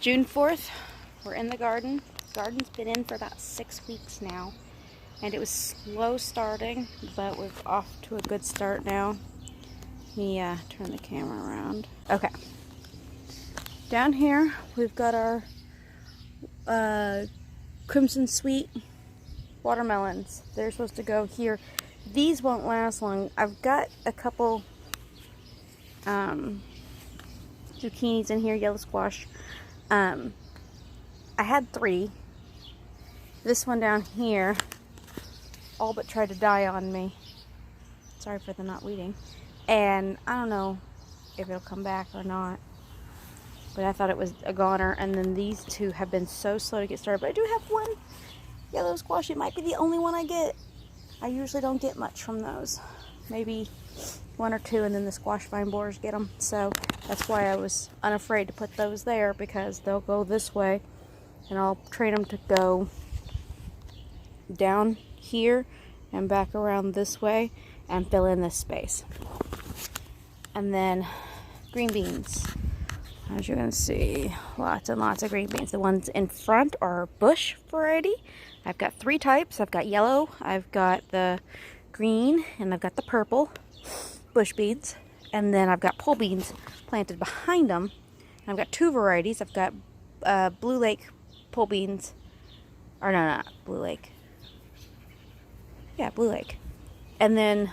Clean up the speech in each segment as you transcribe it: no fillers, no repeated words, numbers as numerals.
June 4th, we're in the garden. Garden's been in for about 6 weeks now, and it was slow starting, but we're off to a good start now. Let me turn the camera around. Okay. Down here, we've got our Crimson Sweet watermelons. They're supposed to go here. These won't last long. I've got a couple zucchinis in here, yellow squash. I had 3. This one down here all but tried to die on me. Sorry for the not weeding. And I don't know if it'll come back or not, but I thought it was a goner. And then these 2 have been so slow to get started, but I do have 1 yellow squash. It might be the only one I get. I usually don't get much from those. Maybe 1 or 2, and then the squash vine borers get them. So that's why I was unafraid to put those there, because they'll go this way, and I'll train them to go down here and back around this way and fill in this space. And then green beans. As you're going to see, lots and lots of green beans. The ones in front are bush variety. I've got 3 types. I've got yellow, I've got the green, and I've got the purple bush beans. And then I've got pole beans planted behind them. I've got 2 varieties. I've got Blue Lake pole beans. Or no, not Blue Lake. Yeah, Blue Lake. And then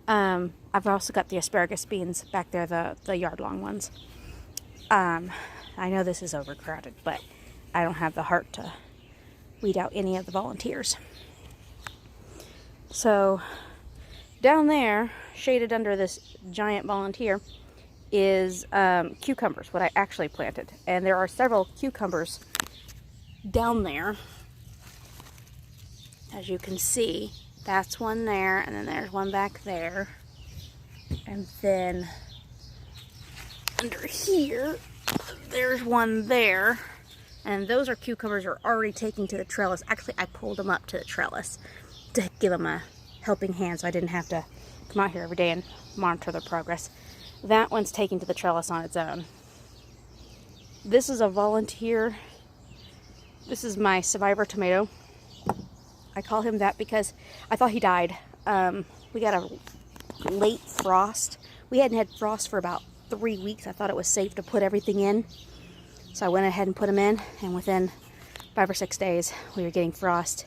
I've also got the asparagus beans back there, the yard-long ones. I know this is overcrowded, but I don't have the heart to weed out any of the volunteers. So down there, shaded under this giant volunteer, is cucumbers, what I actually planted. And there are several cucumbers down there. As you can see, that's one there, and then there's one back there. And then under here, there's one there. And those are cucumbers are already taking to the trellis. Actually, I pulled them up to the trellis to give them a helping hand, so I didn't have to come out here every day and monitor their progress. That one's taking to the trellis on its own. This is a volunteer. This is my survivor tomato. I call him that because I thought he died. We got a late frost. We hadn't had frost for about 3 weeks. I thought it was safe to put everything in. So I went ahead and put him in, and within 5 or 6 days, we were getting frost,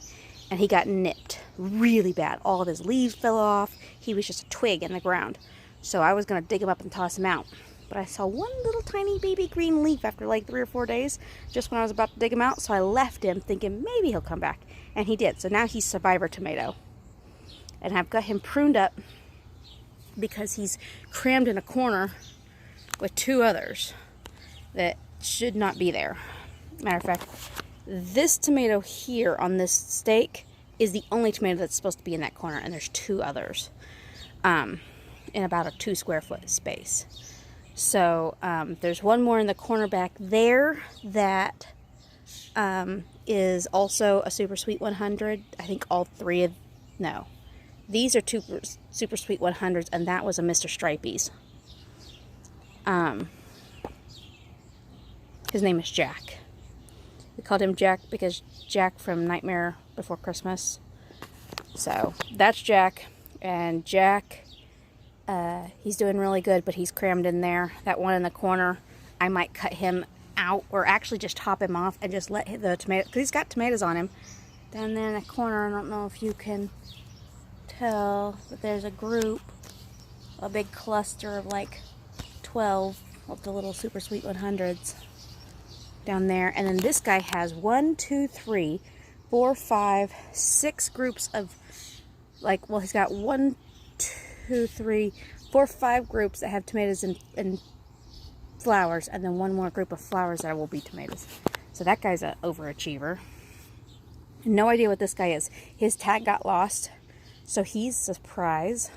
and he got nipped really bad. All of his leaves fell off. He was just a twig in the ground. So I was going to dig him up and toss him out. But I saw one little tiny baby green leaf after like 3 or 4 days, just when I was about to dig him out. So I left him thinking maybe he'll come back. And he did. So now he's survivor tomato. And I've got him pruned up because he's crammed in a corner with 2 others that should not be there. Matter of fact, this tomato here on this stake is the only tomato that's supposed to be in that corner, and there's 2 others in about a 2 square foot space. So there's one more in the corner back there that is also a Super Sweet 100. I think all 3 of, no, these are 2 Super Sweet 100s, and that was a Mr. Stripey's. His name is Jack. We called him Jack because Jack from Nightmare Before Christmas. So that's Jack, and Jack, he's doing really good, but he's crammed in there. That one in the corner, I might cut him out, or actually just top him off and just let the tomato, because he's got tomatoes on him. Down there in the corner, I don't know if you can tell, but there's a group, a big cluster of like 12 of the little Super Sweet 100s down there. And then this guy has 1, 2, 3, 4, 5, 6 groups of, like, well, he's got 1, 2, 3, 4, 5 groups that have tomatoes and flowers, and then 1 more group of flowers that will be tomatoes. So that guy's an overachiever. No idea what this guy is. His tag got lost, so he's a surprise.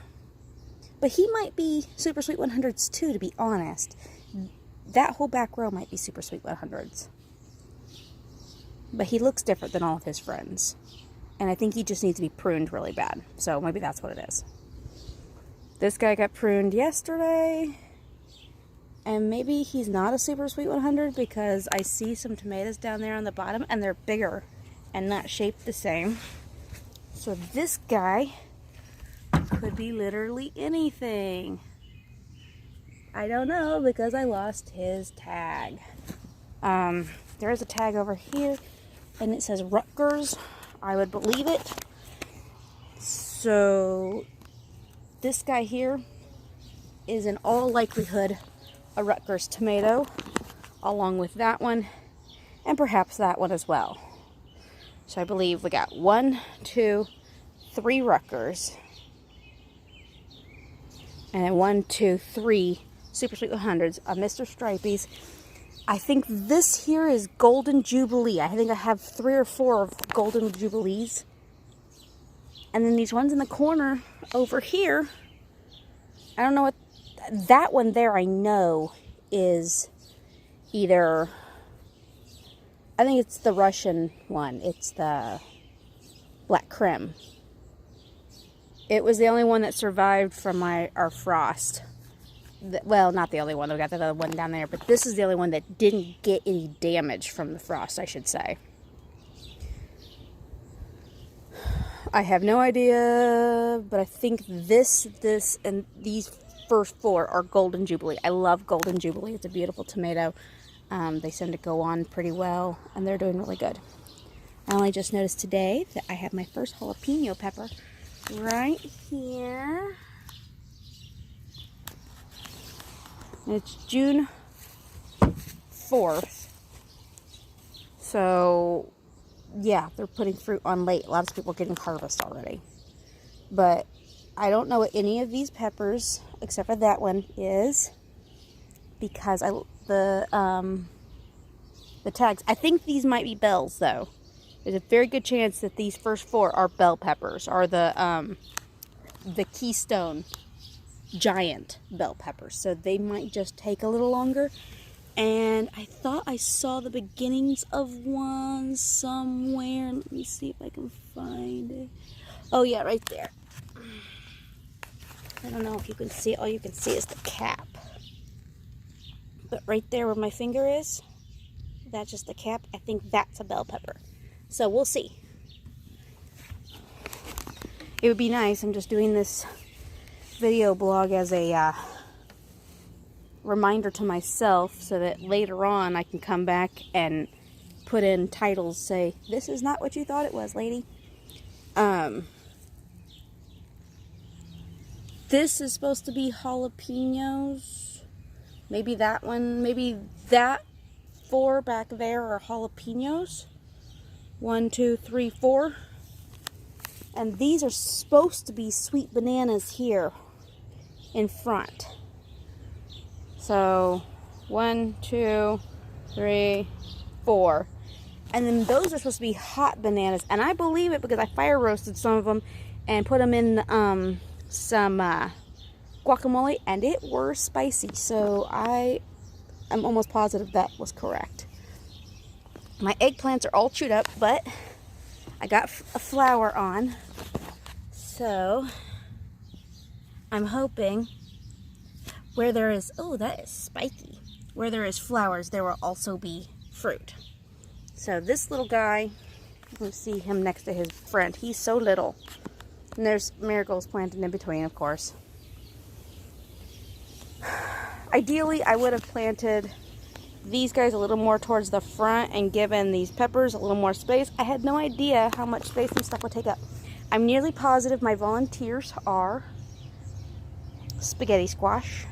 But he might be Super Sweet 100s too, to be honest. That whole back row might be Super Sweet 100s. But he looks different than all of his friends. And I think he just needs to be pruned really bad. So maybe that's what it is. This guy got pruned yesterday. And maybe he's not a Super Sweet 100 because I see some tomatoes down there on the bottom and they're bigger and not shaped the same. So this guy could be literally anything. I don't know because I lost his tag. There is a tag over here and it says Rutgers. I would believe it. So this guy here is in all likelihood a Rutgers tomato, along with that one and perhaps that one as well. So I believe we got 1, 2, 3 Rutgers and then 1, 2, 3 Super Sweet 100s of Mr. Stripey's. I think this here is Golden Jubilee. I think I have 3 or 4 of Golden Jubilees. And then these ones in the corner over here, I don't know what, that one there I know is either, I think it's the Russian one. It's the Black Krim. It was the only one that survived from our frost. Well, not the only one. We got the other one down there, but this is the only one that didn't get any damage from the frost, I should say. I have no idea, but I think this, and these first 4 are Golden Jubilee. I love Golden Jubilee. It's a beautiful tomato. They seem to go on pretty well, and they're doing really good. I only just noticed today that I have my first jalapeno pepper right here. It's June 4th. So, yeah, they're putting fruit on late. A lot of people are getting harvest already. But I don't know what any of these peppers, except for that one, is. Because the tags. I think these might be bells, though. There's a very good chance that these first 4 are bell peppers. Or the Keystone giant bell peppers, so they might just take a little longer. And I thought I saw the beginnings of one somewhere. Let me see if I can find it. Oh yeah, right there. I don't know if you can see it. All you can see is the cap, but right there where my finger is, that's just the cap. I think that's a bell pepper, so we'll see. It would be nice. I'm just doing this video blog as a reminder to myself so that later on I can come back and put in titles, say, this is not what you thought it was, lady. This is supposed to be jalapenos. Maybe that one, maybe that 4 back there are jalapenos. 1, 2, 3, 4. And these are supposed to be sweet bananas here in front. So 1, 2, 3, 4. And then those are supposed to be hot bananas. And I believe it because I fire roasted some of them and put them in some guacamole, and it were spicy. So I'm almost positive that was correct. My eggplants are all chewed up, but I got a flower on. So I'm hoping where there is, oh, that is spiky. Where there is flowers, there will also be fruit. So this little guy, you can see him next to his friend. He's so little. And there's marigolds planted in between, of course. Ideally, I would have planted these guys a little more towards the front and given these peppers a little more space. I had no idea how much space and stuff would take up. I'm nearly positive my volunteers are spaghetti squash,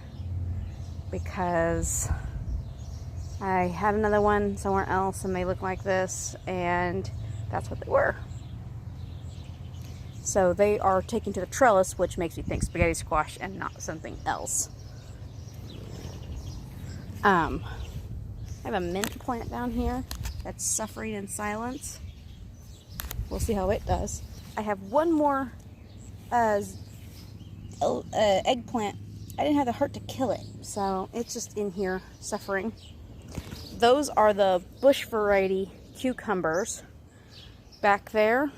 because I had another one somewhere else and they look like this, and that's what they were. So they are taken to the trellis, which makes me think spaghetti squash and not something else. I have a mint plant down here that's suffering in silence. We'll see how it does. I have one more eggplant. I didn't have the heart to kill it, so it's just in here suffering. Those are the bush variety cucumbers back there.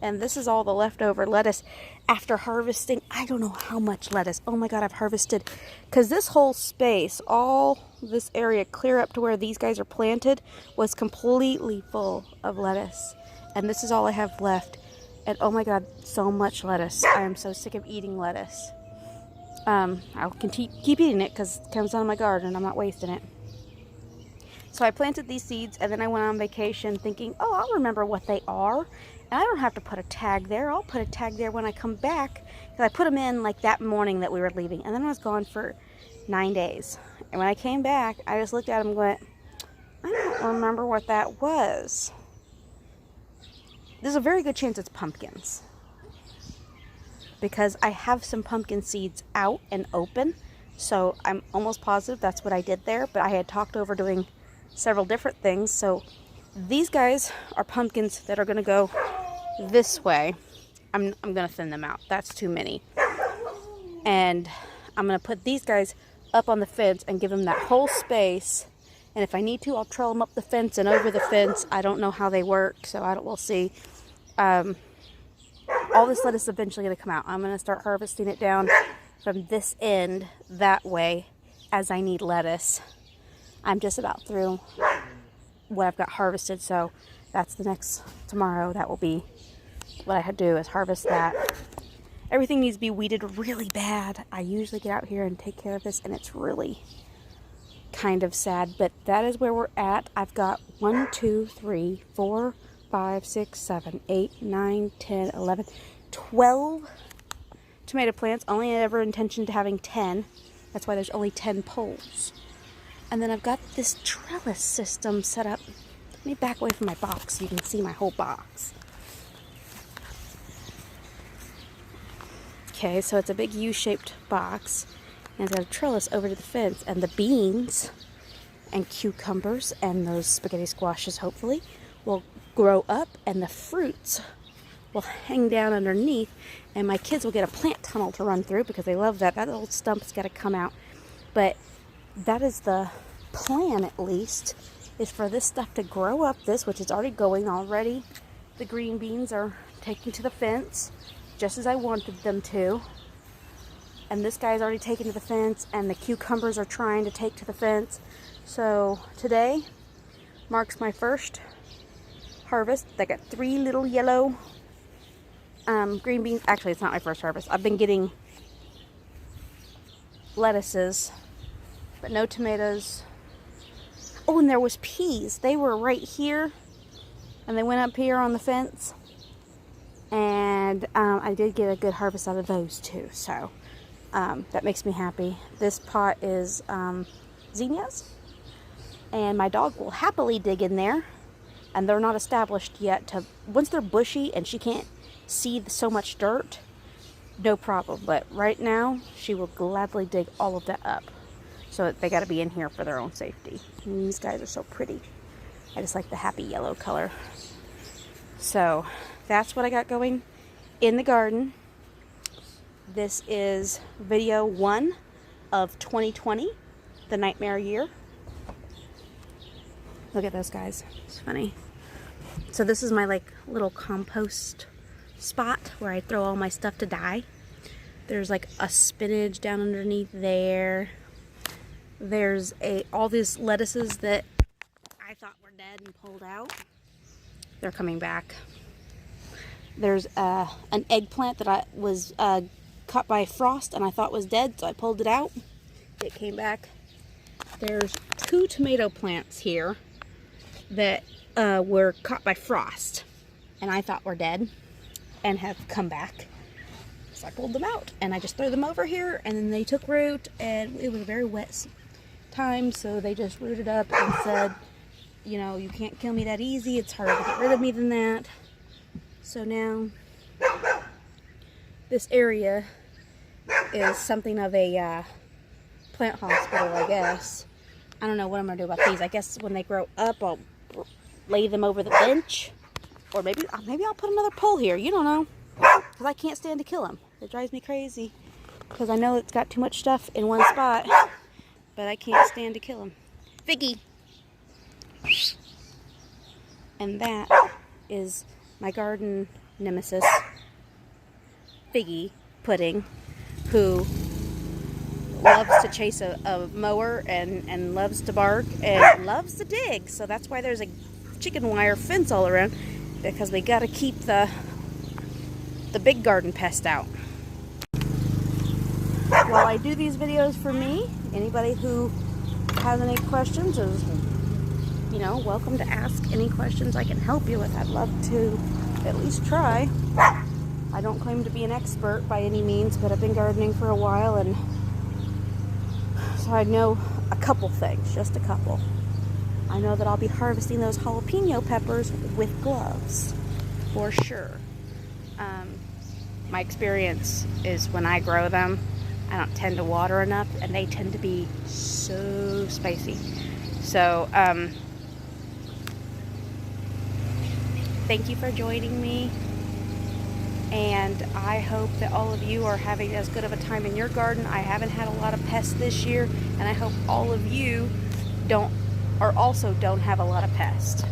And this is all the leftover lettuce. after harvesting, I don't know how much lettuce. Oh my God, I've harvested, because this whole space, all this area clear up to where these guys are planted, was completely full of lettuce. And this is all I have left. And oh my God, so much lettuce. I am so sick of eating lettuce. I'll keep eating it because it comes out of my garden. I'm not wasting it. So I planted these seeds, and then I went on vacation thinking, oh, I'll remember what they are. And I don't have to put a tag there. I'll put a tag there when I come back. Because I put them in like that morning that we were leaving. And then I was gone for 9 days. And when I came back, I just looked at them and went, I don't remember what that was. There's a very good chance it's pumpkins. Because I have some pumpkin seeds out and open. So I'm almost positive that's what I did there. But I had talked over doing several different things. So these guys are pumpkins that are going to go this way. I'm going to thin them out. That's too many. And I'm going to put these guys up on the fence and give them that whole space. And if I need to, I'll trail them up the fence and over the fence. I don't know how they work, so we'll see. All this lettuce is eventually going to come out. I'm going to start harvesting it down from this end that way as I need lettuce. I'm just about through what I've got harvested, so that's the next tomorrow. That will be what I had to do, is harvest that. Everything needs to be weeded really bad. I usually get out here and take care of this, and it's really kind of sad, but that is where we're at. I've got 1, 2, 3, 4, 5, 6, 7, 8, 9, 10, 11, 12 tomato plants. Only ever intention to having 10. That's why there's only 10 poles. And then I've got this trellis system set up. Let me back away from my box so you can see my whole box. Okay, so it's a big U-shaped box. And it's got a trellis over to the fence. And the beans and cucumbers and those spaghetti squashes, hopefully, will grow up. And the fruits will hang down underneath. And my kids will get a plant tunnel to run through because they love that. That old stump's got to come out. But that is the plan, at least, is for this stuff to grow up. Which is already going already. The green beans are taking to the fence just as I wanted them to. And this guy's already taken to the fence, and the cucumbers are trying to take to the fence. So today marks my first harvest. I got 3 little yellow green beans. Actually, it's not my first harvest. I've been getting lettuces, but no tomatoes. Oh, and there was peas. They were right here, and they went up here on the fence. And I did get a good harvest out of those too, so that makes me happy. This pot is zinnias, and my dog will happily dig in there, and they're not established yet. Once they're bushy and she can't see so much dirt, no problem. But right now, she will gladly dig all of that up. So they got to be in here for their own safety. And these guys are so pretty. I just like the happy yellow color. So that's what I got going in the garden. This is video 1 of 2020, the nightmare year. Look at those guys. It's funny. So this is my little compost spot where I throw all my stuff to die. There's a spinach down underneath there. There's all these lettuces that I thought were dead and pulled out. They're coming back. There's an eggplant that I was caught by frost and I thought was dead, so I pulled it out. It came back. There's 2 tomato plants here that were caught by frost and I thought were dead and have come back. So I pulled them out and I just threw them over here, and then they took root, and it was a very wet time, so they just rooted up and said, you know, you can't kill me that easy. It's harder to get rid of me than that. So now this area is something of a plant hospital, I guess. I don't know what I'm going to do about these. I guess when they grow up, I'll lay them over the bench. Or maybe I'll put another pole here. You don't know. Because I can't stand to kill them. It drives me crazy. Because I know it's got too much stuff in one spot. But I can't stand to kill them. Figgy! And that is my garden nemesis. Figgy Pudding, who loves to chase a mower and loves to bark and loves to dig. So that's why there's a chicken wire fence all around, because we got to keep the big garden pest out. While I do these videos for me, anybody who has any questions is, you know, welcome to ask any questions I can help you with. I'd love to at least try. I don't claim to be an expert by any means, but I've been gardening for a while, and so I know a couple things, just a couple. I know that I'll be harvesting those jalapeno peppers with gloves, for sure. My experience is when I grow them, I don't tend to water enough, and they tend to be so spicy. So, thank you for joining me, and I hope that all of you are having as good of a time in your garden. I haven't had a lot of pests this year, and I hope all of you don't have a lot of pests.